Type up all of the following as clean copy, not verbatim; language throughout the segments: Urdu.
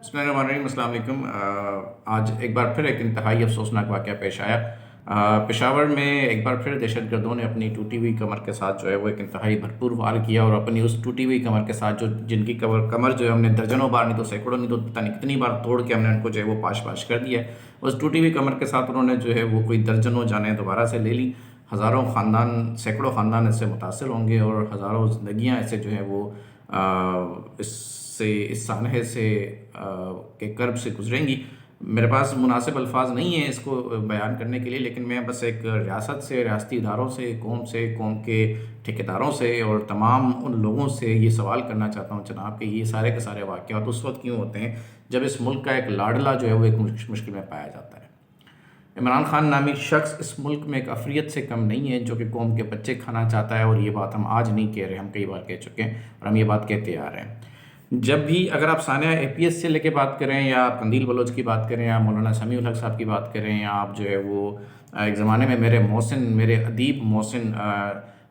بسم اللہ الرحمن الرحیم، السلام علیکم۔ آج ایک بار پھر ایک انتہائی افسوسناک واقعہ پیش آیا۔ پشاور میں ایک بار پھر دہشت گردوں نے اپنی ٹوٹی ہوئی کمر کے ساتھ جو ہے وہ ایک انتہائی بھرپور وار کیا، اور اپنی اس ٹوٹی ہوئی کمر کے ساتھ جن کی کمر جو ہے ہم نے درجنوں بار نہیں تو سینکڑوں نہیں تو پتہ نہیں کتنی بار توڑ کے ہم نے ان کو جو ہے وہ پاش کر دیا ہے۔ اس ٹوٹی ہوئی کمر کے ساتھ انہوں نے جو ہے وہ کوئی درجنوں جانیں دوبارہ سے لے لی۔ ہزاروں خاندان، سینکڑوں خاندان اس سے متاثر ہوں گے، اور ہزاروں زندگیاں ایسے جو ہے وہ اس سانحے سے کے کرب سے گزریں گی۔ میرے پاس مناسب الفاظ نہیں ہیں اس کو بیان کرنے کے لیے، لیکن میں بس ایک ریاست سے، ریاستی اداروں سے، قوم کے ٹھیکیداروں سے اور تمام ان لوگوں سے یہ سوال کرنا چاہتا ہوں جناب کہ یہ سارے کے سارے واقعات اس وقت کیوں ہوتے ہیں جب اس ملک کا ایک لاڈلا جو ہے وہ ایک مشکل میں پایا جاتا ہے۔ عمران خان نامی شخص اس ملک میں ایک عفریت سے کم نہیں ہے جو کہ قوم کے بچے کھانا چاہتا ہے، اور یہ بات ہم آج نہیں کہہ رہے، ہم کئی بار کہہ چکے ہیں اور ہم یہ بات کہتے آ رہے ہیں۔ جب بھی اگر آپ ثانیہ APS سے لے کے بات کریں، یا آپ قندیل بلوچ کی بات کریں، یا مولانا سمیع الحق صاحب کی بات کریں، یا آپ جو ہے وہ ایک زمانے میں میرے ادیب محسن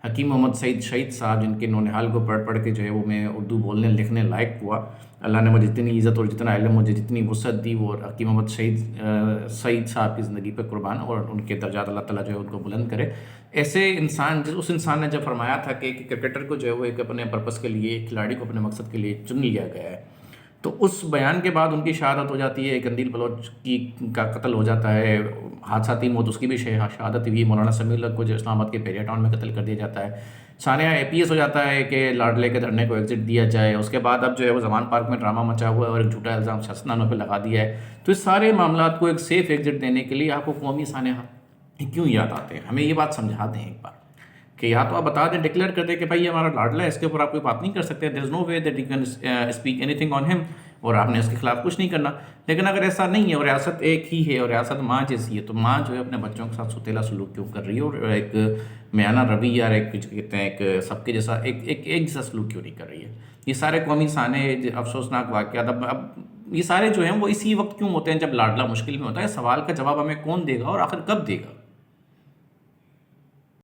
حکیم محمد سعید شہید صاحب، جن کے نونہال کو پڑھ کے جو ہے وہ میں اردو بولنے لکھنے لائق ہوا، اللہ نے مجھے جتنی عزت اور جتنا علم، مجھے جتنی وسعت دی، وہ حکیم محمد سعید صاحب کی زندگی پہ قربان، اور ان کے درجات اللہ تعالیٰ جو ہے ان کو بلند کرے۔ ایسے انسان، اس انسان نے جب فرمایا تھا کہ کرکٹر کو جو ہے وہ ایک اپنے پرپس کے لیے، ایک کھلاڑی کو اپنے مقصد کے لیے چن لیا گیا ہے، تو اس بیان کے بعد ان کی شہادت ہو جاتی ہے، قندیل بلوچ کا قتل ہو جاتا ہے، حادثاتی موت، اس کی بھی شہادت ہوئی، مولانا سمیع الحق کو جو اسلام آباد کے پیریا ٹاؤن میں قتل کر دیا جاتا ہے، ثانیہ APS ہو جاتا ہے کہ لاڈلے کے دھرنے کو ایگزٹ دیا جائے، اس کے بعد اب جو ہے وہ زمان پارک میں ڈرامہ مچا ہوا ہے اور ایک جھوٹا الزام شخصناموں پہ لگا دیا ہے۔ تو اس سارے معاملات کو ایک سیف ایگزٹ دینے کے لیے آپ کو قومی سانحہ کیوں یاد آتے ہیں؟ ہمیں یہ بات سمجھا دیں ایک بار، کہ یا تو آپ بتا دیں، ڈکلیئر کر دیں کہ بھائی یہ ہمارا لاڈلا ہے، اس کے اوپر آپ کوئی بات نہیں کر سکتے، there is no way that you can speak anything on ہم، اور آپ نے اس کے خلاف کچھ نہیں کرنا۔ لیکن اگر ایسا نہیں ہے، اور ریاست ایک ہی ہے، اور ریاست ماں جیسی ہے، تو ماں جو ہے اپنے بچوں کے ساتھ ستیلا سلوک کیوں کر رہی ہے، اور ایک میانہ رویہ، اور ایک کہتے ہیں ایک سب کے جیسا ایک جیسا سلوک کیوں نہیں کر رہی ہے؟ یہ سارے قومی سانحے، افسوسناک واقعات، اب یہ سارے جو ہیں وہ اسی وقت کیوں ہوتے ہیں جب لاڈلا مشکل میں ہوتا ہے؟ سوال کا جواب ہمیں کون دے گا اور آخر کب دے گا؟